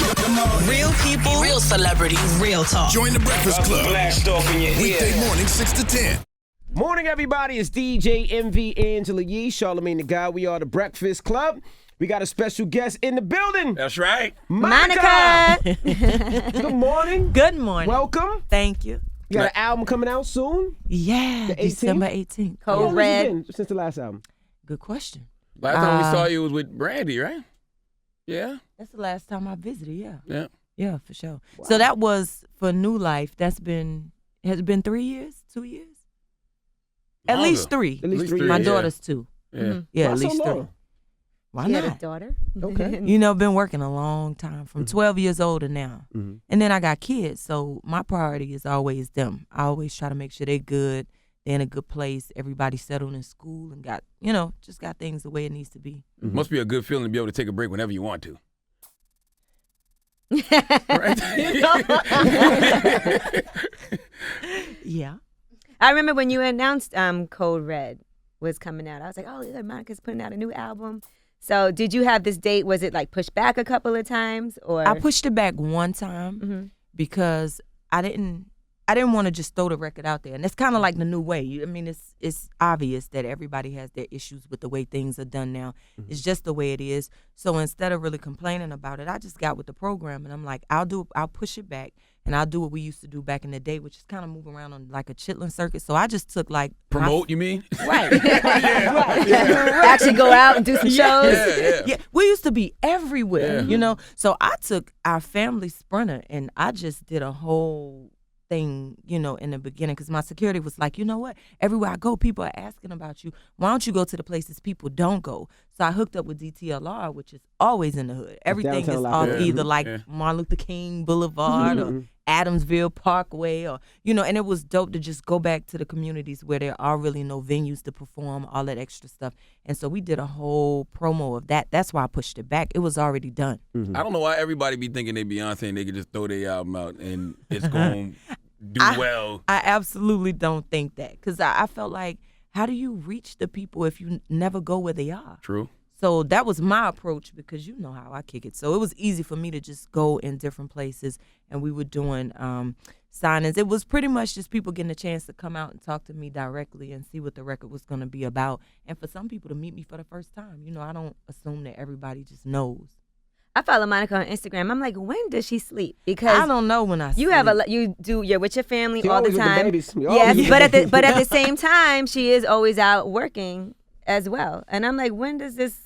Real people, real celebrities, real talk. Join the Breakfast Club. Blast off in your ear. Weekday morning, 6 to 10. Morning, everybody. It's DJ MV Angela Yee, Charlamagne the Guy. We are the Breakfast Club. We got a special guest in the building. That's right. Monica. Good morning. Good morning. Welcome. Thank you. You got an album coming out soon? Yeah, The 18th? December 18th. How long Code has it Red. been since the last album? Good question. Last time we saw you was with Brandy, right? Yeah. That's the last time I visited, yeah. Yeah. Yeah, for sure. Wow. So that was for New Life. Has it been 3 years? 2 years? At Longer. least three. At least 3 My years. daughter's 2. Yeah. Yeah, Why at so least 3. long? Why She not? had a daughter. Okay. You know, been working a long time, from 12 years old to now. Mm-hmm. And then I got kids, so my priority is always them. I always try to make sure they're good, they're in a good place, everybody settled in school and got, just got things the way it needs to be. Mm-hmm. Must be a good feeling to be able to take a break whenever you want to. Right? Yeah. I remember when you announced Code Red was coming out. I was like, oh, Monica's putting out a new album. So did you have this date? Was it like pushed back a couple of times, or I pushed it back one time because I didn't want to just throw the record out there. And it's kind of like the new way. It's obvious that everybody has their issues with the way things are done now. Mm-hmm. It's just the way it is. So instead of really complaining about it, I just got with the program and I'm like, I'll push it back and I'll do what we used to do back in the day, which is kind of move around on like a chitlin circuit. So I just took like Promote, you mean? Right. actually go out and do some shows? Yeah. We used to be everywhere, So I took our family sprinter and I just did a whole thing, in the beginning, because my security was like, you know what? Everywhere I go, people are asking about you. Why don't you go to the places people don't go? So I hooked up with DTLR, which is always in the hood. Everything is off either like Martin Luther King Boulevard or Adamsville Parkway, or and it was dope to just go back to the communities where there are really no venues to perform, all that extra stuff. And so we did a whole promo of that. That's why I pushed it back. It was already done. I don't know why everybody be thinking they Beyonce and they could just throw their album out and it's going to do well. I absolutely don't think that, because I felt like, how do you reach the people if you never go where they are? True. So that was my approach, because you know how I kick it. So it was easy for me to just go in different places, and we were doing signings. It was pretty much just people getting a chance to come out and talk to me directly and see what the record was going to be about. And for some people to meet me for the first time. I don't assume that everybody just knows. I follow Monica on Instagram. I'm like, when does she sleep? Because I don't know when I sleep. You're with your family She all the always with the time. babies. Yes, but at the same time, she is always out working as well. And I'm like, when does this,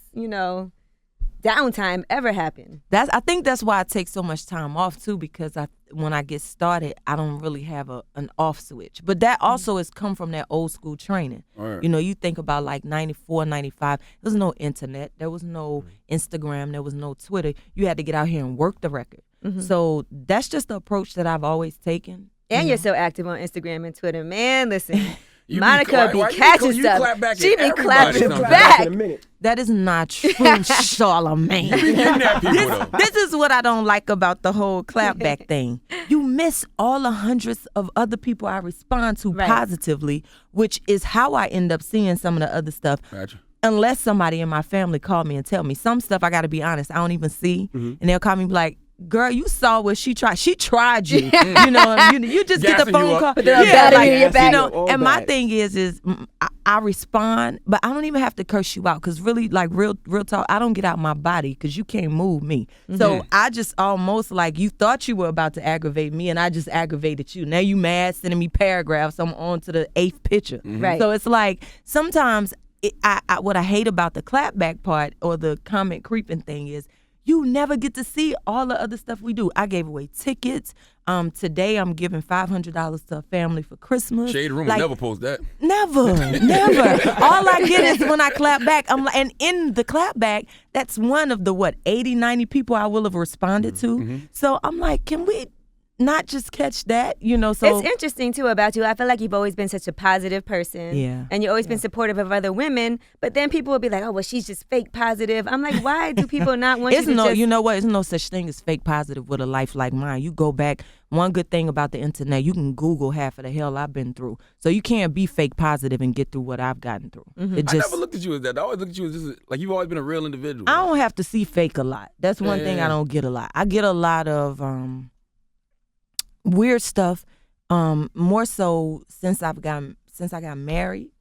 downtime ever happen? I think that's why I take so much time off too, because when I get started, I don't really have an off switch. But that also has come from that old school training. Right. You think about like 94, 95, there was no internet, there was no Instagram, there was no Twitter. You had to get out here and work the record. So that's just the approach that I've always taken. And you're so active on Instagram and Twitter. Man, listen. You Monica be catching you stuff. clap back She at be everybody clapping sometimes. back. In a minute. That is not true, Charlamagne. You be getting at people, though. This is what I don't like about the whole clapback thing. You miss all the hundreds of other people I respond to positively, which is how I end up seeing some of the other stuff. Gotcha. Unless somebody in my family call me and tell me. Some stuff, I got to be honest, I don't even see. And they'll call me like, girl, you saw what she tried. She tried you. You just get the Gassing phone you up. call. Put the battery in your back. And my thing is I respond, but I don't even have to curse you out, because really, like real talk, I don't get out my body because you can't move me. So I just almost like, you thought you were about to aggravate me and I just aggravated you. Now you mad, sending me paragraphs. I'm on to the 8th picture. Right. So it's like, sometimes what I hate about the clapback part or the comment creeping thing is, you never get to see all the other stuff we do. I gave away tickets. Today I'm giving $500 to a family for Christmas. Shade Room will never post that. Never. All I get is when I clap back. I'm like, and in the clap back, that's one of the 80, 90 people I will have responded to. So I'm like, can we not just catch that, so it's interesting too about you. I feel like you've always been such a positive person. Yeah. And you've always been supportive of other women. But then people will be like, oh, well, she's just fake positive. I'm like, why do people not want you to just... You know what? There's no such thing as fake positive with a life like mine. You go back, one good thing about the internet, you can Google half of the hell I've been through. So you can't be fake positive and get through what I've gotten through. Mm-hmm. It I never looked at you as that. I always looked at you as just like you've always been a real individual. I don't have to see fake a lot. That's one thing I don't get a lot. I get a lot of weird stuff. More so since I got married,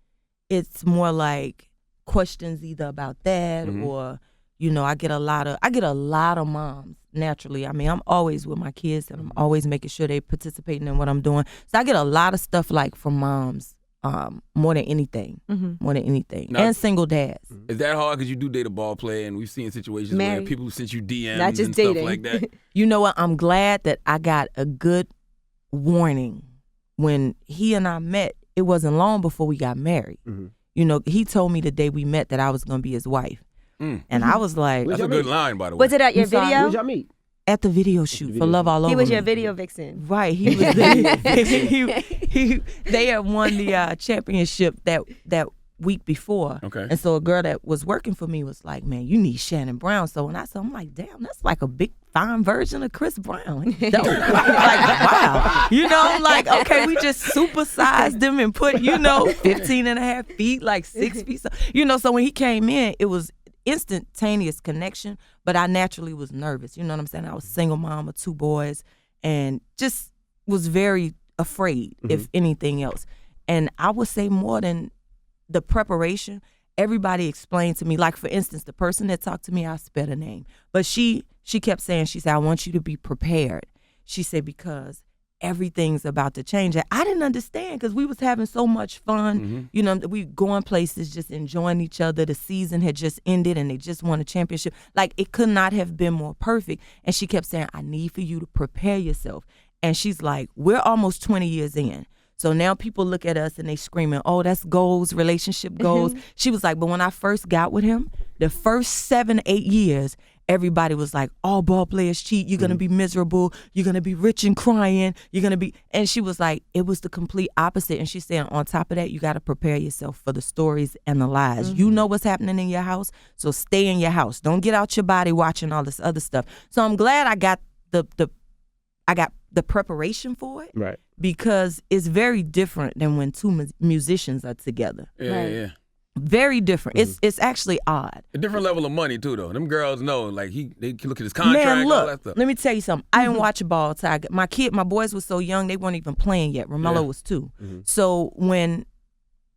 it's more like questions either about that or I get a lot of moms naturally. I mean, I'm always with my kids and I'm always making sure they participating in what I'm doing. So I get a lot of stuff like from moms. More than anything, Now, and single dads. Is that hard because you do date a ball player, and we've seen situations where people who sent you DMs not just and dating. stuff like that? You know what? I'm glad that I got a good warning when he and I met. It wasn't long before we got married. He told me the day we met that I was gonna be his wife, and I was like, That's a good line, by the way. Was it at your sorry, video? Where'd y'all meet? at the video shoot for Love All Over He was Me. your video vixen. Right, he was there. They had won the championship that week before. Okay. And so a girl that was working for me was like, man, you need Shannon Brown. So when I saw, I'm like, damn, that's like a big fine version of Chris Brown. He's dope. Like, wow. Like, okay, we just supersized him and put, 15 and a half feet, like 6 feet. So when he came in, it was instantaneous connection, but I naturally was nervous. You know what I'm saying? I was single mom of 2 boys and just was very afraid, if anything else. And I would say more than the preparation, everybody explained to me, like, for instance, the person that talked to me, I spelled her name, but she kept saying, she said, I want you to be prepared. She said, because everything's about to change. And I didn't understand because we was having so much fun. We going places, just enjoying each other. The season had just ended and they just won a championship. Like, it could not have been more perfect. And she kept saying, I need for you to prepare yourself. And she's like, we're almost 20 years in. So now people look at us and they screaming, oh, that's goals, relationship goals. She was like, but when I first got with him, the first 7-8 years, everybody was like, all ball players cheat. You're going to be miserable. You're going to be rich and crying. You're going to be. And she was like, it was the complete opposite. And she said, on top of that, you got to prepare yourself for the stories and the lies. You know what's happening in your house. So stay in your house. Don't get out your body watching all this other stuff. So I'm glad I got the preparation for it. Right. Because it's very different than when 2 musicians are together. Yeah. Very different. It's actually odd. A different level of money too, though. Them girls know, like they can look at his contract, Man, all that look, stuff. let me tell you something. I didn't watch ball till my boys were so young, they weren't even playing yet. Romello was 2. So when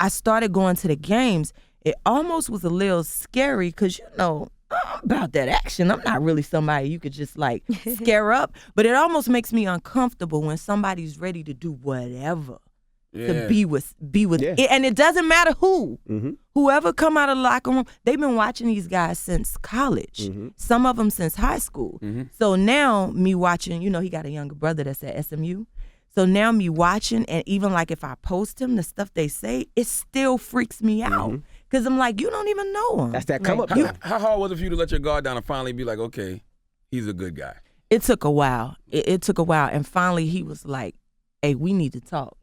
I started going to the games, it almost was a little scary because, I'm about that action. I'm not really somebody you could just like scare up, but it almost makes me uncomfortable when somebody's ready to do whatever to be with it. And it doesn't matter who. Whoever come out of the locker room, they've been watching these guys since college. Some of them since high school. So now me watching, he got a younger brother that's at SMU. So now me watching, and even like if I post him, the stuff they say, it still freaks me out. Because I'm like, you don't even know him. That's that come up. How hard was it for you to let your guard down and finally be like, okay, he's a good guy? It took a while. It took a while. And finally he was like, hey, we need to talk.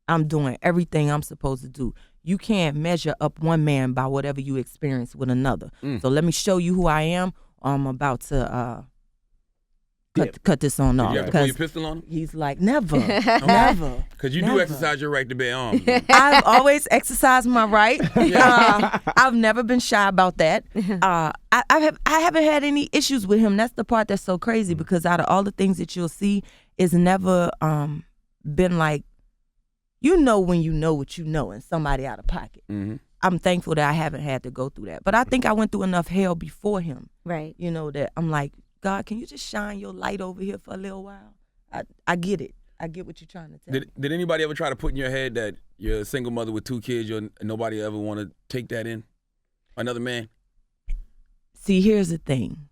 I'm doing everything I'm supposed to do. You can't measure up one man by whatever you experience with another. So let me show you who I am. I'm about to cut this on off. Did you have to pull your pistol on him? He's like, never, never. Because you do exercise your right to bear arms. I've always exercised my right. I've never been shy about that. I haven't had any issues with him. That's the part that's so crazy because out of all the things that you'll see, it's never been like, when you know what you know and somebody out of pocket. I'm thankful that I haven't had to go through that. But I think I went through enough hell before him. Right. That I'm like, God, can you just shine your light over here for a little while? I get it. I get what you're trying to tell me. Did anybody ever try to put in your head that you're a single mother with 2 kids, nobody ever want to take that in? Another man? See, here's the thing.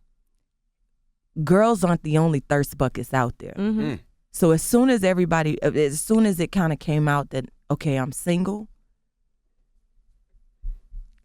Girls aren't the only thirst buckets out there. So as soon as it kind of came out that, okay, I'm single,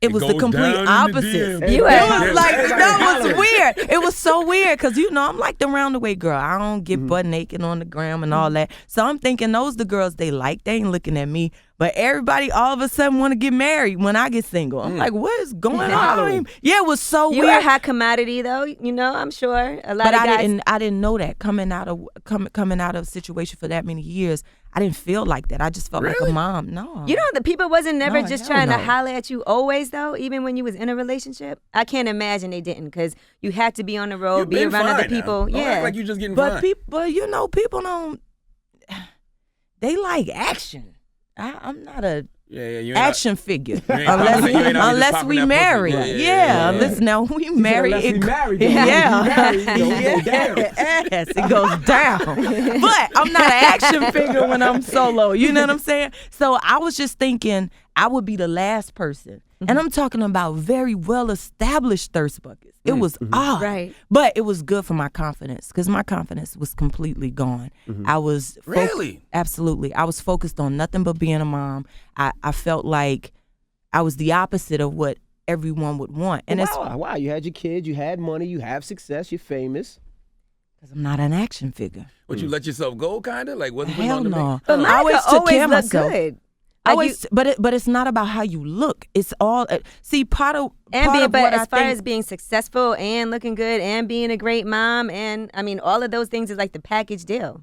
It was the goes complete down in the opposite. DM. You It were- was like, that was weird. It was so weird because, I'm like the roundaway girl. I don't get butt naked on the gram and all that. So I'm thinking those the girls they like. They ain't looking at me. But everybody all of a sudden want to get married when I get single. I'm like, what is going on? Yeah, it was so You weird. were a hot commodity, though. I'm sure a lot But of guys. I didn't know that coming out of a situation for that many years. I didn't feel like that. I just felt like a mom. No. The people wasn't never No, just hell trying to no. holler at you always, though, even when you was in a relationship. I can't imagine they didn't, because you had to be on the road, You've be been around other fine now. people. Don't Yeah. act like you just getting But fine. people don't. They like action. I'm not a you ain't action figure you ain't popping- you ain't out here just unless popping we that pussy. married. Yeah. Unless now we married. unless we married, though. Yeah. If we married, it goes down. Yes, it goes down. But I'm not an action figure when I'm solo. You know what I'm saying? So I was just thinking I would be the last person. And I'm talking about very well-established thirst buckets. It was odd. Right. But it was good for my confidence because my confidence was completely gone. I was Really? Absolutely. I was focused on nothing but being a mom. I felt like I was the opposite of what everyone would want. And it's Wow, you had your kids, you had money, you have success, you're famous. because I'm not an action figure. But you let yourself go, kind of? Like, wasn't putting Hell on the no. But I Monica always took always care of looked myself. good. I Like always, but it's not about how you look. It's all see part of but what as I far think, as being successful and looking good and being a great mom, and I mean all of those things is like the package deal.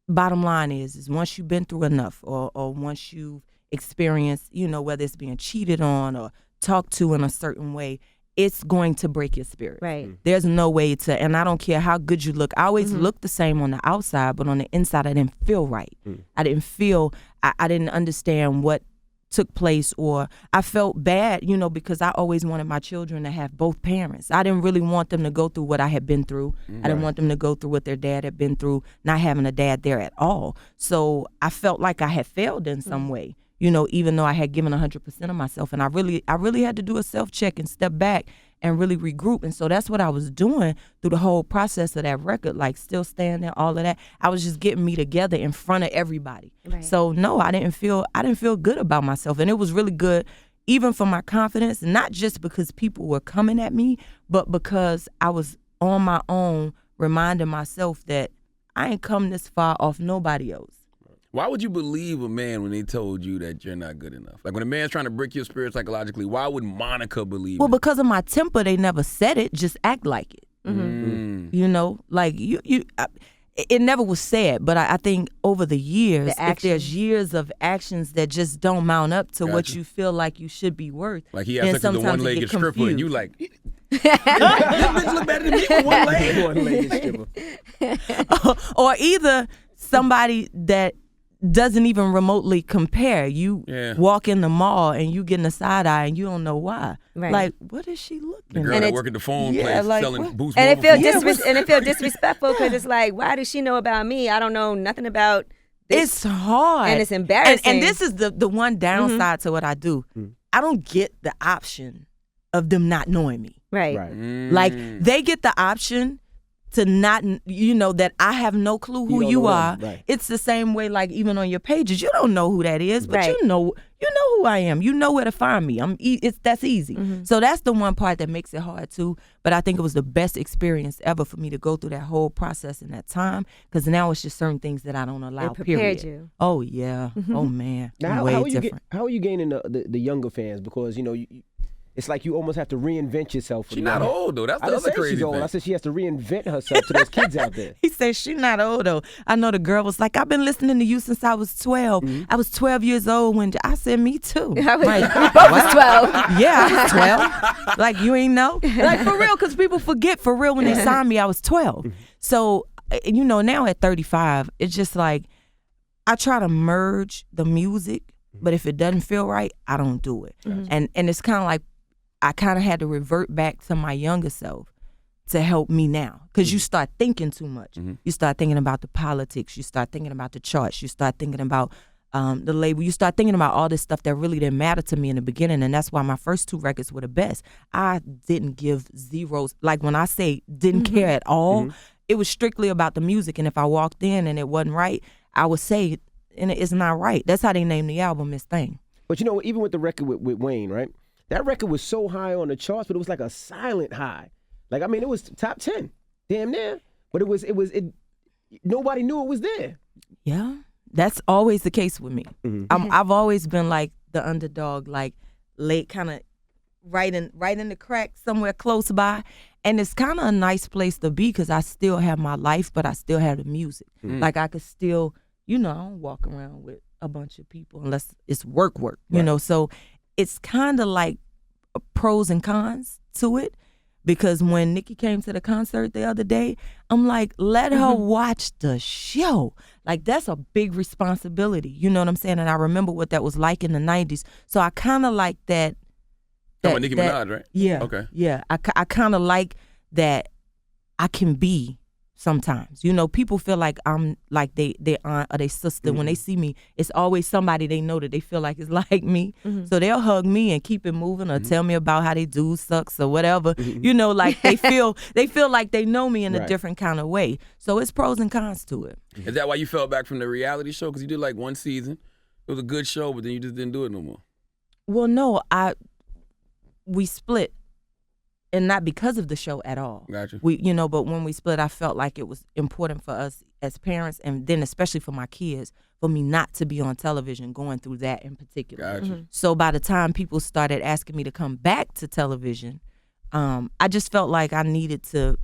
bottom line is once you've been through enough, or once you've experienced, whether it's being cheated on or talked to in a certain way, it's going to break your spirit. Right. There's no way to, and I don't care how good you look. I always look the same on the outside, but on the inside, I didn't feel right. I didn't feel, I didn't understand what took place, or I felt bad, because I always wanted my children to have both parents. I didn't really want them to go through what I had been through. I didn't want them to go through what their dad had been through, not having a dad there at all. So I felt like I had failed in some way. Even though I had given 100% of myself, and I really had to do a self-check and step back and really regroup. And so that's what I was doing through the whole process of that record, like still standing, all of that. I was just getting me together in front of everybody. Right. So no, I didn't feel good about myself. And it was really good even for my confidence, not just because people were coming at me, but because I was on my own reminding myself that I ain't come this far off nobody else. Why would you believe a man when they told you that you're not good enough? Like when a man's trying to break your spirit psychologically, why would Monica believe Well, it? because of my temper, they never said it. Just act like it. Like it never was said. But I think over the years, if there's years of actions that just don't mount up to what Gotcha. you feel like you should be worth, Like he then has sex with the sometimes it one-legged get stripper, and confused. you like, this bitch look better than me with one leg. One-legged stripper. or either somebody that doesn't even remotely compare. You walk in the mall and you getting a side eye and you don't know why. Right. Like, what is she looking The at? girl And that it's- work at the phone Yeah, place like, selling what? Boost And it Mobile feel food. disrespectful because it's like, why does she know about me? I don't know nothing about this. It's hard. And it's embarrassing. And this is the one downside to what I do. I don't get the option of them not knowing me. Right. Right. Like, they get the option to not, that I have no clue who don't you know are. them, right. It's the same way, like, even on your pages, you don't know who that is, but Right. you know who I am. You know where to find me. That's easy. So that's the one part that makes it hard too. But I think it was the best experience ever for me to go through that whole process in that time, because now it's just certain things that I don't allow. It prepared period. you. Oh yeah. Oh man. Now, I'm way how are you different. how are you gaining the younger fans? Because it's like you almost have to reinvent yourself. For She's the not young- old though. That's I the didn't other say crazy she's old. thing. I said she has to reinvent herself to those kids out there. He said she's not old though. I know the girl was like, I've been listening to you since I was 12. I was 12 years old when I said, me too. I was, Like, we both was 12. yeah, I was 12. Like, you ain't know? Like, for real, because people forget, for real, when they signed me, I was 12. So, now at 35, it's just like, I try to merge the music, but if it doesn't feel right, I don't do it. And it's kind of like, I kind of had to revert back to my younger self to help me now, because you start thinking too much. You start thinking about the politics. You start thinking about the charts. You start thinking about the label. You start thinking about all this stuff that really didn't matter to me in the beginning, and that's why my first 2 records were the best. I didn't give zeros. Like, when I say didn't care at all, it was strictly about the music, and if I walked in and it wasn't right, I would say, and it's not right. That's how they named the album Miss Thing. But even with the record with Wayne, right? that record was so high on the charts, but it was like a silent high. Like, I mean, it was top 10, damn near. But nobody knew it was there. Yeah, that's always the case with me. I've always been like the underdog, like late, kind of right in the crack, somewhere close by. And it's kind of a nice place to be because I still have my life, but I still have the music. Like I could still, I don't walk around with a bunch of people unless it's work, you know. So it's kind of like pros and cons to it. Because when Nikki came to the concert the other day, I'm like, let her watch the show. Like, that's a big responsibility. You know what I'm saying? And I remember what that was like in the 90s. So I kind of like that. Nicki Minaj, right? Yeah. Okay. Yeah. I kind of like that I can be sometimes. People feel like I'm like they aunt or they sister. When they see me, it's always somebody they know that they feel like is like me. So they'll hug me and keep it moving or tell me about how they do sucks or whatever. Like they feel like they know me in a different kind of way. So it's pros and cons to it. Is that why you fell back from the reality show? Because you did like one season. It was a good show, but then you just didn't do it no more. Well, no, we split. And not because of the show at all. Gotcha. But when we split, I felt like it was important for us as parents, and then especially for my kids, for me not to be on television going through that in particular. Gotcha. So by the time people started asking me to come back to television, I just felt like I needed to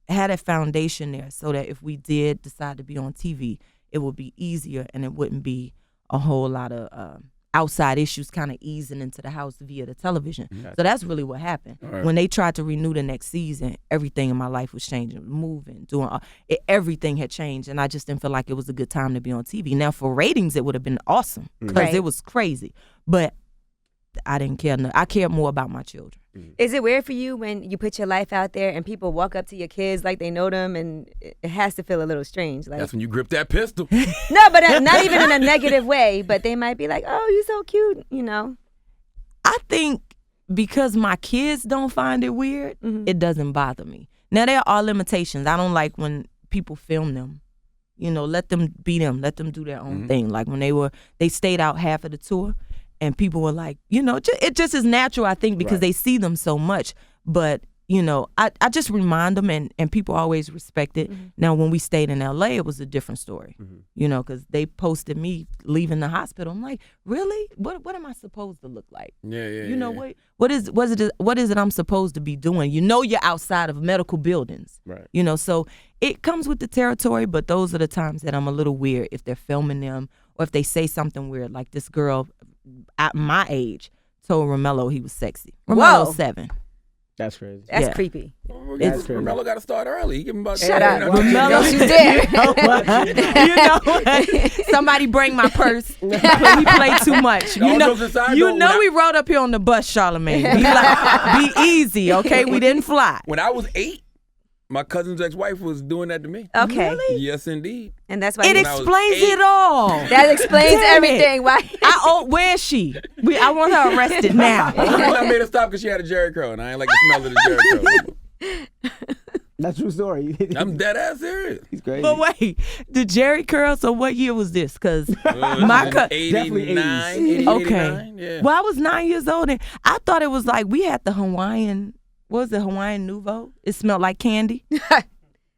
have a foundation there so that if we did decide to be on TV, it would be easier and it wouldn't be a whole lot of outside issues kind of easing into the house via the television. So that's really what happened. Right. When they tried to renew the next season, everything in my life was changing, moving, doing everything had changed, and I just didn't feel like it was a good time to be on TV. Now, for ratings, it would have been awesome because it was crazy, but I didn't care. I cared more about my children. Is it weird for you when you put your life out there and people walk up to your kids like they know them, and it has to feel a little strange? Like, that's when you grip that pistol. No, but not even in a negative way. But they might be like, "Oh, you're so cute," I think because my kids don't find it weird, it doesn't bother me. Now, there are limitations. I don't like when people film them. Let them be them. Let them do their own thing. Like when they stayed out half of the tour. And people were like, it just is natural, I think, because they see them so much. But, I just remind them, and people always respect it. Now, when we stayed in L.A., it was a different story, because they posted me leaving the hospital. I'm like, really? What am I supposed to look like? What is it I'm supposed to be doing? You're outside of medical buildings. Right. So it comes with the territory, but those are the times that I'm a little weird if they're filming them or if they say something weird, like this girl at my age told Romello he was sexy. Romello's 7. That's crazy. That's creepy. That's crazy. Romello got to start early. He give him about Shut up. Romello, She's there. You know what? Somebody bring my purse. We play too much. All jokes aside, We rode up here on the bus, Charlamagne. Be easy, okay? We didn't fly. When I was 8, my cousin's ex-wife was doing that to me. Okay. Really? Yes, indeed. And that's why It explains it all. that explains Damn it. everything. Why? Where is she? I want her arrested now. I made her stop because she had a Jerry curl, and I ain't like the smell of the Jerry curl. That's true story. I'm dead ass serious. He's crazy. But wait, the Jerry curl, so what year was this? Because my cousin... 89, 80, Okay. 89, yeah. Well, I was 9 years old, and I thought it was like we had the Hawaiian... What was it, Hawaiian Nouveau? It smelled like candy,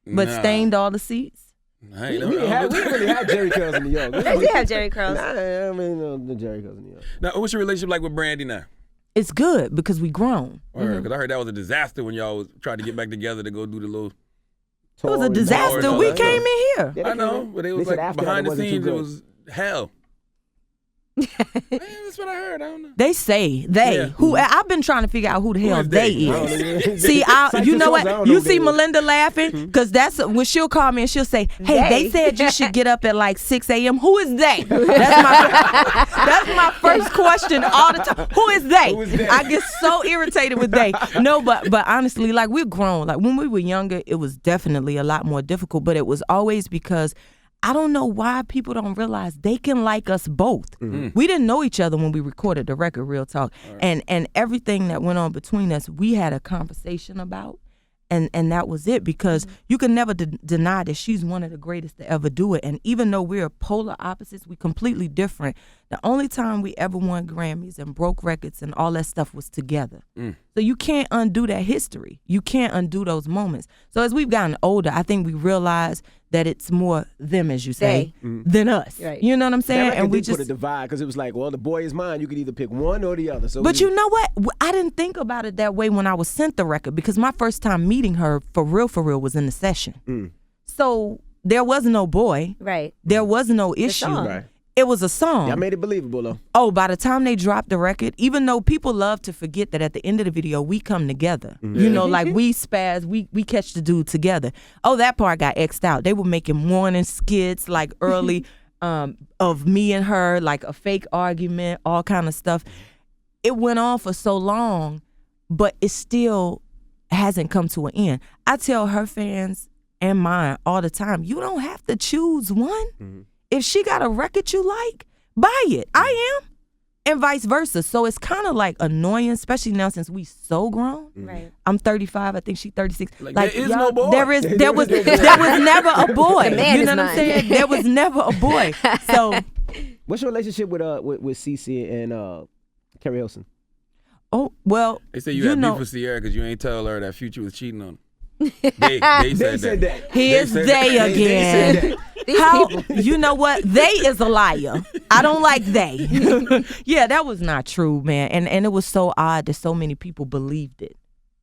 but stained all the seats. I We ain't didn't really have Jerry curls in New York. They did have Jerry curls. Nah, I mean, no, the Jerry curls in New York. Now, what's your relationship like with Brandy now? It's good because we grown. Because I heard that was a disaster when y'all was trying to get back together to go do the little... It was a disaster. Tour, We all that came stuff. in here. Yeah, I know, but it was they said like after that behind it the wasn't too scenes, it good. was hell. Man, that's what I heard. I don't know. They say they. Yeah. Who I've been trying to figure out who the hell is they they? I don't is. know. See, Cite you the know source, I what? don't You know see who they is. Melinda laughing because that's when she'll call me and she'll say, "Hey, they said you should get up at like 6 a.m. Who is they?" That's my first question all the time. Who is they? Who is they? I get so irritated with they. No, but honestly, like we're grown. Like when we were younger, it was definitely a lot more difficult. But it was always because I don't know why people don't realize they can like us both. We didn't know each other when we recorded the record, Real Talk. Right. And everything that went on between us, we had a conversation about. And that was it, because you can never deny that she's one of the greatest to ever do it. And even though we're polar opposites, we're completely different. The only time we ever won Grammys and broke records and all that stuff was together. So you can't undo that history. You can't undo those moments. So as we've gotten older, I think we realize that it's more them, as you say, than us. Right. You know what I'm saying? And we just put a divide because it was like, well, the boy is mine. You could either pick one or the other. So But you know what? I didn't think about it that way when I was sent the record because my first time meeting her for real was in the session. So there was no boy. Right. There was no issue. song. Right. It was a song. I made it believable though. Oh, by the time they dropped the record, even though people love to forget that at the end of the video, we come together. You know, like we spaz, we catch the dude together. Oh, that part got X'd out. They were making morning skits like early of me and her, like a fake argument, all kind of stuff. It went on for so long, but it still hasn't come to an end. I tell her fans and mine all the time, you don't have to choose one. If she got a record you like, buy it. I am. And vice versa. So it's kind of like annoying, especially now since we so grown. Right. I'm 35. I think she's 36. Like, there is no boy. There was never a boy. The man You know is what I'm mine. saying? There was never a boy. So, What's your relationship with Cece and Carrie Hilson? oh well. They say you, you had know, beef with Sierra because you ain't tell her that Future was cheating on her. They said that. Here's said they that. again. How you know what? They is a liar. I don't like they. Yeah, that was not true, man. And it was so odd that so many people believed it.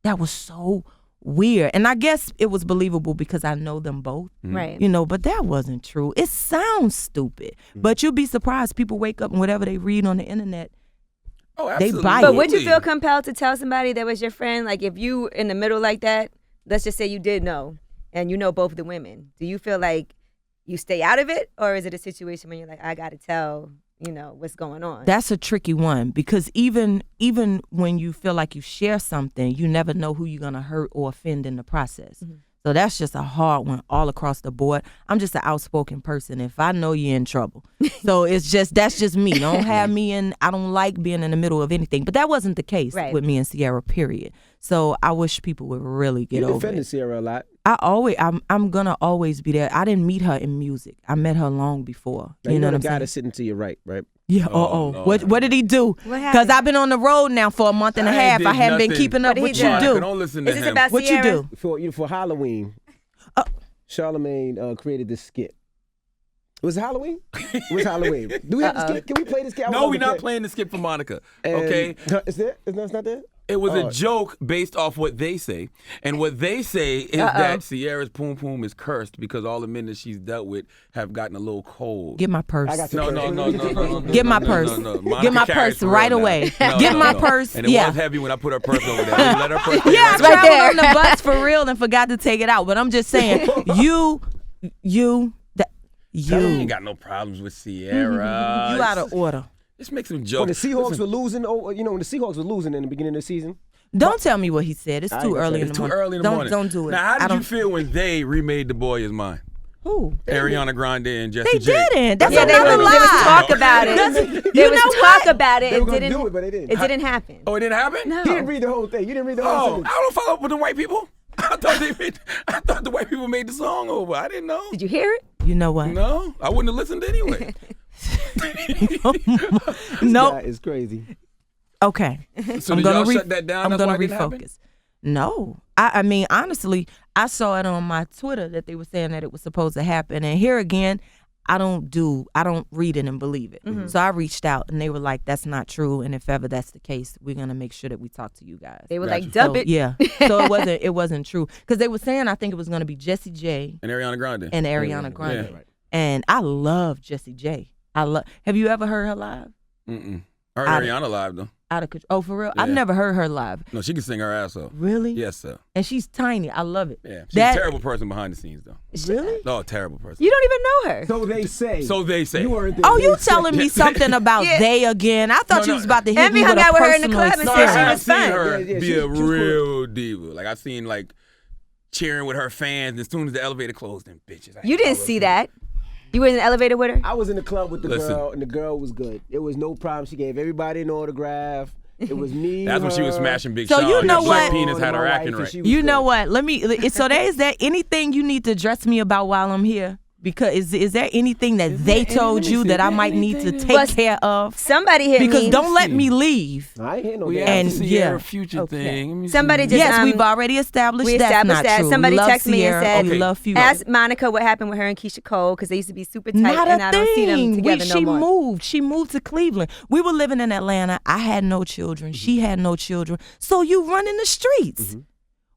That was so weird. And I guess it was believable because I know them both. Right. You know, but that wasn't true. It sounds stupid. But you'll be surprised. People wake up and whatever they read on the internet. Oh, They absolutely. buy it. But would you feel compelled to tell somebody that was your friend? Like if you in the middle like that, let's just say you did know and you know both the women. Do you feel like you stay out of it, or is it a situation when you're like, I got to tell, what's going on? That's a tricky one because even when you feel like you share something, you never know who you're going to hurt or offend in the process. So that's just a hard one all across the board. I'm just an outspoken person. If I know you're in trouble. So that's just me. Don't have me in, I don't like being in the middle of anything. But that wasn't the case with me and Sierra, period. So I wish people would really get over it. You defended Sierra a lot. I'm gonna always be there. I didn't meet her in music. I met her long before. Now, you know the what I'm guy saying? that's sitting to your right? Yeah. What did he do? What happened? Because I've been on the road now for a month and a I ain't half. did I haven't been nothing. keeping up What with did he you do? do. Don't listen to Is this him. about What Sierra? you do? For Halloween, Charlamagne created this skit. Was it Halloween? It was Halloween. Do we have the skit? Can we play this skit? No, we're not playing the skit for Monica. Okay? Is there? It's not there? It was a joke based off what they say. And what they say is that Sierra's poom poom is cursed because all the men that she's dealt with have gotten a little cold. Get my purse. I got No. Get my purse. Get my purse right away. Get my purse. And it was heavy when I put her purse over there. Let her purse Yeah, I It's right traveled there. on the bus for real and forgot to take it out. But I'm just saying, you ain't got no problems with Sierra. you out of order. Just make some When jokes. the Seahawks were losing, when the Seahawks were losing in the beginning of the season. Don't tell me what he said. It's I too ain't gonna early say in It's the too morning. early in the morning. Don't do it. Now, I how did you don't- feel when they remade The Boy Is Mine? Who? Ariana Grande and Jessie They J. didn't. That's Yeah, another there was lie. talk about it. There was talk about it. They were It gonna didn't. do it, but they didn't. It didn't happen. Oh, it didn't happen? No. He didn't read the whole thing. You didn't read the whole Oh, sentence. I don't follow up with the white people. I thought the white people made the song over. I didn't know. Did you hear it? You know what? No, I wouldn't have listened anyway. Nope. That is crazy. Okay. So did y'all shut that down? I'm That's gonna why it didn't happen? refocus. No. I mean, honestly, I saw it on my Twitter that they were saying that it was supposed to happen. And here again, I don't read it and believe it. So I reached out and they were like, that's not true. And if ever that's the case, we're going to make sure that we talk to you guys. They were Gotcha. like, dub So, it. yeah. So it wasn't true. Because they were saying, I think it was going to be Jessie J And Ariana Grande. and Ariana Grande. Yeah. And I love Jessie J. Have you ever heard her live? Mm-mm. I heard Ariana live, though. Out of control. Oh, for real? I've Yeah. never heard her live. No, she can sing her ass off. Really? Yes, sir. And she's tiny. I love it. Yeah. She's a terrible person behind the scenes, though. Really? No, a terrible person. You don't even know her. So they say. So they say. You weren't there. Oh, you They say. telling me something about Yeah. they again? I thought No, you no. was about to hit Envy me with hung a out with her in the personal club and No, said experience. she I have was seen fun. her Yeah, be she a was cool. real diva. Like, I've seen, like, cheering with her fans, and as soon as the elevator closed, them bitches. You didn't see that. You were in the elevator with her? I was in the club with the Listen. girl, and the girl was good. It was no problem. She gave everybody an autograph. It was me. That's when she was her, smashing Big So Sean. you That know Black what? Penis had her my acting wife, and right. she was You know good. what? So there is that anything you need to address me about while I'm here? Because is there anything that they told you that I might need to take care of? Somebody hit me. Because don't let me leave. I ain't hear no We damn. have to see a future thing. Let me Somebody see. just We've already established we that's established not that. true. Somebody love texted me and Sierra, said, we love Future. ask Monica what happened with her and Keyshia Cole because they used to be super tight, Not and a I don't see them thing. together no She more. moved. She moved to Cleveland. We were living in Atlanta. I had no children. She had no children. So you run in the streets.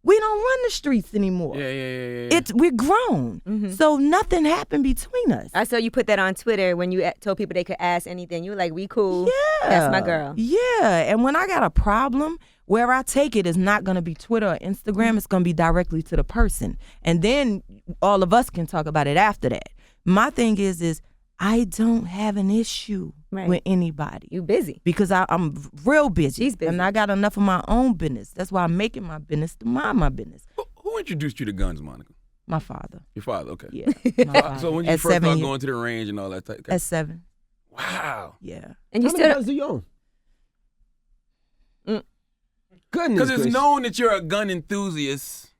We don't run the streets anymore. Yeah. We're grown. So nothing happened between us. I saw you put that on Twitter when you told people they could ask anything. You were like, we cool. Yeah. That's my girl. Yeah. And when I got a problem, where I take it is not going to be Twitter or Instagram. It's going to be directly to the person. And then all of us can talk about it after that. My thing is I don't have an issue with anybody. You busy. Because I'm real busy. She's busy. And I got enough of my own business. That's why I'm making my business to mind my business. Who introduced you to guns, Monica? My father. Your father, okay. Yeah. My father. So when you At first 7 started years. going to the range and all that type At 7. Wow. Yeah. And you How many still guns do you own? Goodness Because it's gracious. known that you're a gun enthusiast.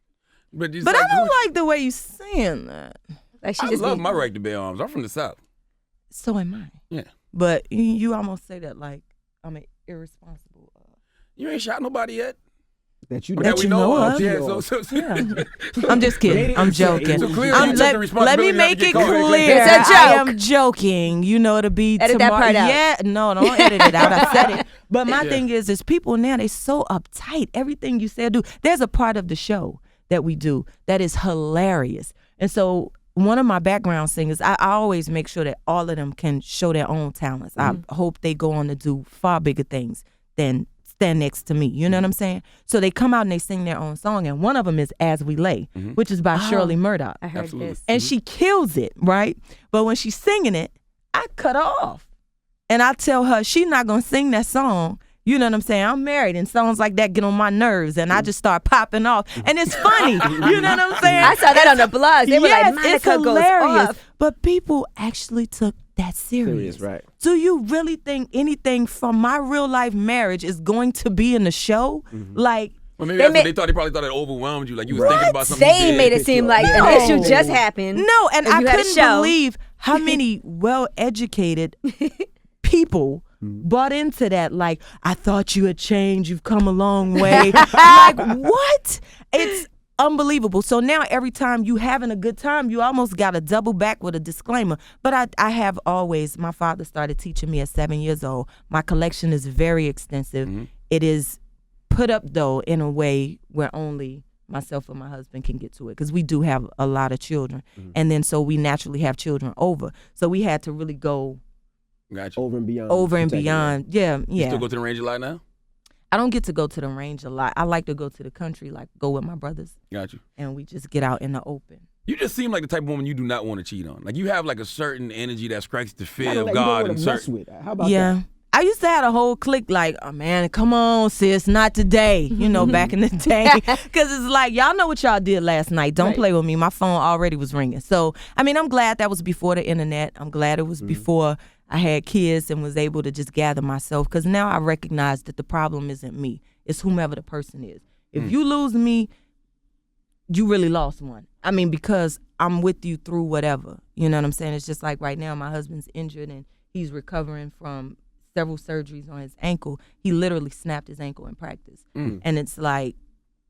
But But I don't like the way you saying that. like she I just love be- my right to bear arms. I'm from the South. So am I. Yeah. But you almost say that like I'm an irresponsible. You ain't shot nobody yet. that you But That we you know know of. of. Yeah, so Yeah. I'm just kidding. I'm joking. So clearly I'm you took the let me responsibility not make to it get caught. clear. It's a I joke. am joking. You know, to be Edit that tomorrow. part out. Yeah, no, don't edit it out. I said it. But my thing is people now, they so uptight. Everything you say, do. There's a part of the show that we do that is hilarious. And so one of my background singers, I always make sure that all of them can show their own talents. I hope they go on to do far bigger things than stand next to me. You know what I'm saying? So they come out and they sing their own song. And one of them is As We Lay, which is by Shirley Murdoch. I heard Absolutely. this. And she kills it, right? But when she's singing it, I cut her off. And I tell her she's not going to sing that song. You know what I'm saying? I'm married and songs like that get on my nerves and I just start popping off. And it's funny. You know what I'm saying? I saw that on the blogs. They were like, it's Monica goes hilarious. off. But people actually took that serious. Serious, right. Do you really think anything from my real life marriage is going to be in the show? Like, Well, maybe They that's what ma- they thought. They probably thought it overwhelmed you. Like you was thinking about something. They you did. made it seem like No. an issue just happened. no, and I you had a couldn't show. believe how many well-educated people bought into that. Like, I thought you had changed. You've come a long way. Like, what? It's unbelievable. So now every time you having a good time, you almost got to double back with a disclaimer. But I have always, my father started teaching me at 7 years old. My collection is very extensive. It is put up, though, in a way where only myself and my husband can get to it, because we do have a lot of children. And then so we naturally have children over. So we had to really go Gotcha. Over and beyond. over and protecting beyond. Yeah, You yeah. still go to the range a lot now? I don't get to go to the range a lot. I like to go to the country, like go with my brothers, Got you. and we just get out in the open. You just seem like the type of woman you do not want to cheat on. Like you have like a certain energy that strikes the it. fear Kinda of like God you don't and wanna mess certain. with. How about Yeah. that? I used to have a whole clique like, oh man, come on, sis, not today. You know, back in the day. Because it's like, y'all know what y'all did last night. Don't Right. play with me. My phone already was ringing. So, I mean, I'm glad that was before the internet. I'm glad it was before I had kids and was able to just gather myself. Because now I recognize that the problem isn't me. It's whomever the person is. If you lose me, you really lost one. I mean, because I'm with you through whatever. You know what I'm saying? It's just like right now, my husband's injured and he's recovering from several surgeries on his ankle. He literally snapped his ankle in practice. And it's like,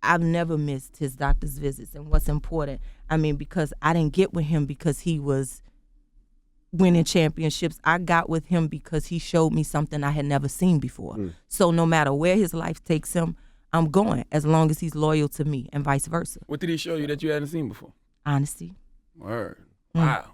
I've never missed his doctor's visits. And what's important, I mean, because I didn't get with him because he was winning championships. I got with him because he showed me something I had never seen before. So no matter where his life takes him, I'm going as long as he's loyal to me and vice versa. What did he show you that you hadn't seen before? Honesty. Word. Wow.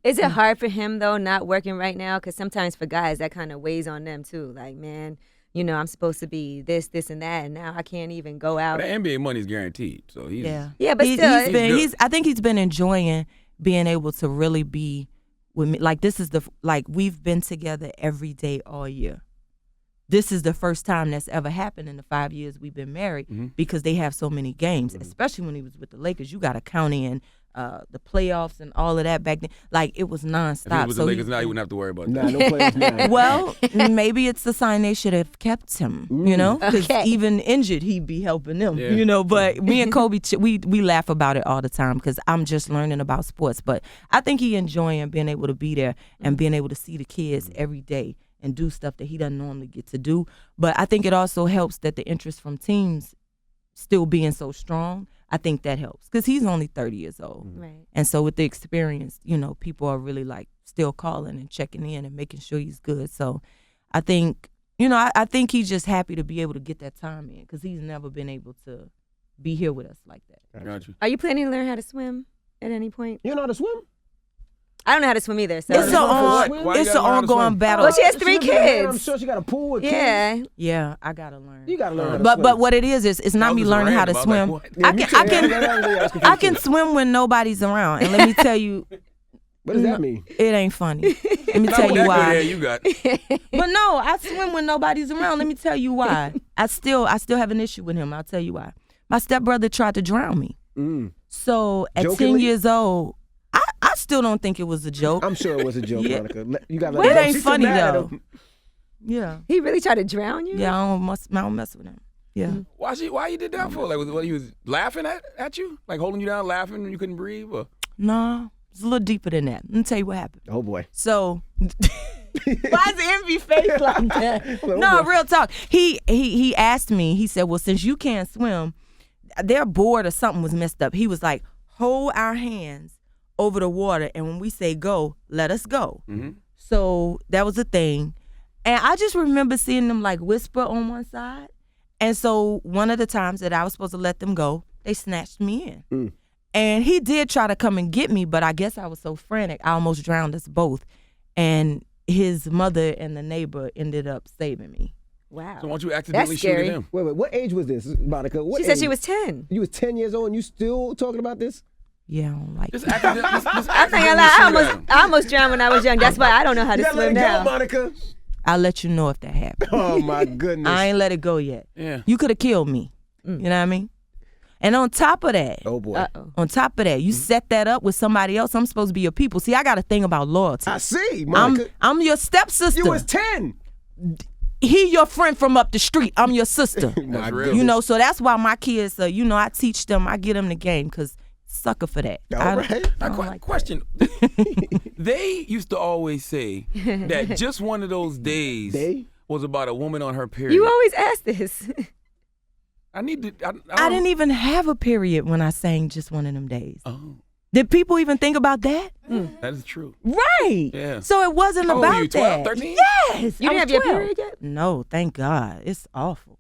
Is it hard for him, though, not working right now? Because sometimes for guys, that kind of weighs on them, too. Like, man, you know, I'm supposed to be this, this, and that, and now I can't even go out. But the NBA money's guaranteed, so he's Yeah, but still, he's been. good. He's. I think he's been enjoying being able to really be with me. Like this is we've been together every day all year. This is the first time that's ever happened in the 5 years we've been married because they have so many games, especially when he was with the Lakers. You got to count in the playoffs and all of that back then. Like it was nonstop. If it was the Lakers now, you wouldn't have to worry about that. Nah, no playoffs now. Well, maybe it's a sign they should have kept him, you know, because Okay. even injured, he'd be helping them, Yeah. you know. But me and Kobe, we laugh about it all the time because I'm just learning about sports. But I think he enjoying being able to be there and being able to see the kids every day and do stuff that he doesn't normally get to do. But I think it also helps that the interest from teams still being so strong. I think that helps because he's only 30 years old. Right. And so with the experience, you know, people are really like still calling and checking in and making sure he's good. So I think, you know, I think he's just happy to be able to get that time in because he's never been able to be here with us like that. Got you. Are you planning to learn how to swim at any point? You know how to swim? I don't know how to swim either. So It's an Why you it's gotta an learn how to ongoing swim? battle. Well, she has She 3 lives in Atlanta. I'm kids. sure she got a pool with kids. Yeah. Yeah, I gotta learn. You gotta learn how to swim. But what it is it's not me was learning how to random. I swim. was like, I can I can swim when nobody's around. And let me tell you, What does that mean? it ain't funny. Let me Not tell with you that good hair why. you got. But no, I swim when nobody's around. Let me tell you why. I still have an issue with him. I'll tell you why. My stepbrother tried to drown me. So at 10 Jokingly? years old, I still don't think it was a joke. I'm sure it was a joke, Yeah. Monica. You gotta Well, let it go. ain't She's still funny mad at though. him. Yeah. He really tried to drown you? Yeah, I don't mess with him. Yeah. Why you did that for? Like, what, he was laughing at you? Like holding you down, laughing, and you couldn't breathe? Or? No, it's a little deeper than that. Let me tell you what happened. Oh boy. So, why is the envy face like that? Oh, No, boy. real talk. He asked me. He said, "Well, since you can't swim, they're bored or something was messed up." He was like, "Hold our hands over the water, and when we say go, let us go." Mm-hmm. So that was a thing, and I just remember seeing them like whisper on one side, and so one of the times that I was supposed to let them go, they snatched me in. And he did try to come and get me, but I guess I was so frantic, I almost drowned us both. And his mother and the neighbor ended up saving me. Wow. So why don't you accidentally shoot scary. at him? Wait. What age was this, Monica? What She said age? she was 10. You was 10 years old and you still talking about this? Yeah, I don't like Just it. just I think I almost drowned when I was young. That's why I don't know how You to gotta let swim it go, now. Monica. I'll let you know if that happens. Oh my goodness. I ain't let it go yet. Yeah. You could have killed me. You know what I mean? And on top of that, Oh boy. Uh-oh. on top of that, you set that up with somebody else. I'm supposed to be your people. See, I got a thing about loyalty. I see, Monica. I'm your stepsister. You was 10. He your friend from up the street. I'm your sister. That's real. You know, so that's why my kids, you know, I teach them, I get them the game because sucker for that. All I right. don't like that. Question. They used to always say that just one of those days They? was about a woman on her period. You always ask this. I need to. I didn't even have a period when I sang Just One of Them Days. Oh, Did people even think about that? that is true. Right. Yeah. So it wasn't How old about were you, 12, that. 13? Yes. You I didn't was have your 12. period yet? No, thank God. It's awful.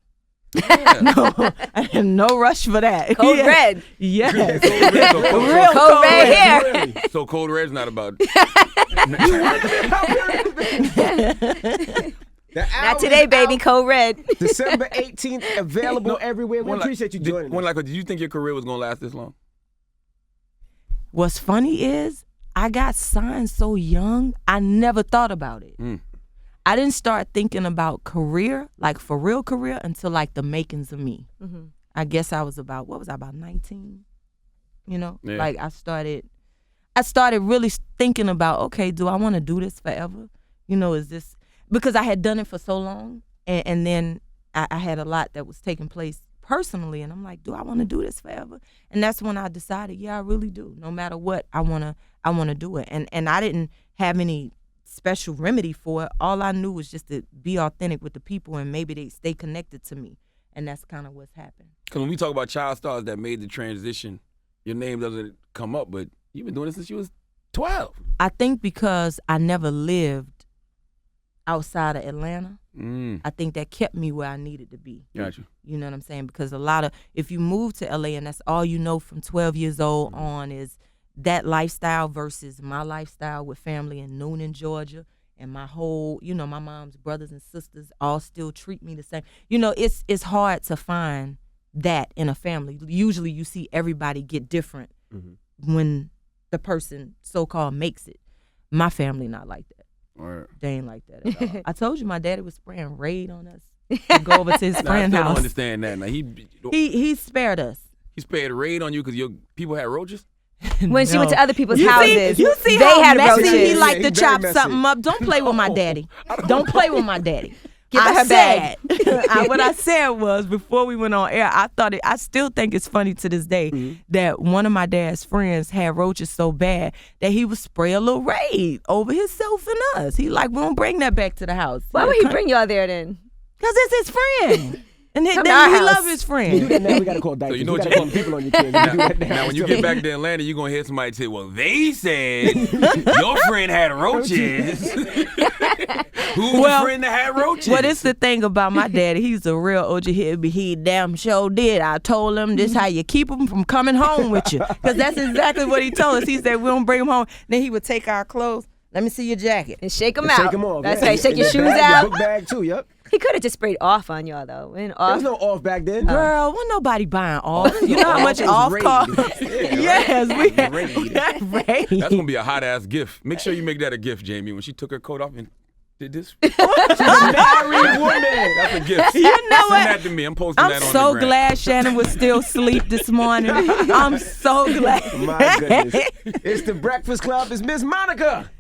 Yeah. No, I had no rush for that. Code Yeah. red. Yes. Real Code red here. So Cold Red's not about. Not today, baby. Code red. December 18th, available everywhere. We appreciate you joining us. Did you think your career was gonna last this long? What's funny is I got signed so young, I never thought about it. I didn't start thinking about career, like for real career, until like the makings of me. I guess I was about, what was I, about 19? You know, Yeah. like I started really thinking about, okay, do I want to do this forever? You know, is this, because I had done it for so long, and then I had a lot that was taking place personally, and I'm like, do I want to do this forever? And that's when I decided, yeah, I really do. No matter what, I wanna do it. And I didn't have any special remedy for it. All I knew was just to be authentic with the people, and maybe they stay connected to me. And that's kind of what's happened. Because when we talk about child stars that made the transition, your name doesn't come up, but you've been doing this since you was 12. I think because I never lived outside of Atlanta, I think that kept me where I needed to be. Got you. You know what I'm saying? Because if you move to LA and that's all you know from 12 years old on is that lifestyle versus my lifestyle with family in Noonan, Georgia, and my whole, you know, my mom's brothers and sisters all still treat me the same. You know, it's hard to find that in a family. Usually you see everybody get different when the person so-called makes it. My family not like that. Right. They ain't like that at all. I told you my daddy was spraying Raid on us to go over to his Nah, I friend's still don't house. understand that. Now, He spared us. he spared Raid on you because your people had roaches? When she went to other people's You houses, you see they how had messy roaches. he Yeah, like he to very chop messy. something up. Don't play with my daddy. Don't play with my daddy. Give her her bag. What I said was before we went on air, I still think it's funny to this day that one of my dad's friends had roaches so bad that he would spray a little Raid over himself and us. He like, we don't bring that back to the house. Why would he bring y'all there then? Because it's his friend. And Come then to our he house. love his You do friend. that now, we gotta call diapers. you know You what gotta you- call people on your kids. You do that Now, when you get back to Atlanta, you're going to hear somebody say, well, they said your friend had roaches. Who's the friend that had roaches? Well, it's the thing about my daddy. He's a real OG hippie. He damn sure did. I told him this how you keep him from coming home with you. Because that's exactly what he told us. He said, we don't bring him home. Then he would take our clothes. Let me see your jacket. And shake them And out. shake 'em off. That's yeah. right. Shake And your shoes bag, out. Your book bag too. Yep. He could have just sprayed off on y'all though. And There off. was no off back then. Girl, wasn't nobody buying off. You know how much It was off Raid. cost? Yes, we had Raid. That's going to be a hot-ass gift. Make sure you make that a gift, Jamie, when she took her coat off and did this. Married woman. That's a gift. You know Send what? that to me. I'm posting I'm that on so the gram. glad Shannon was still asleep this morning. I'm so glad. My goodness. It's the Breakfast Club. It's Miss Monica.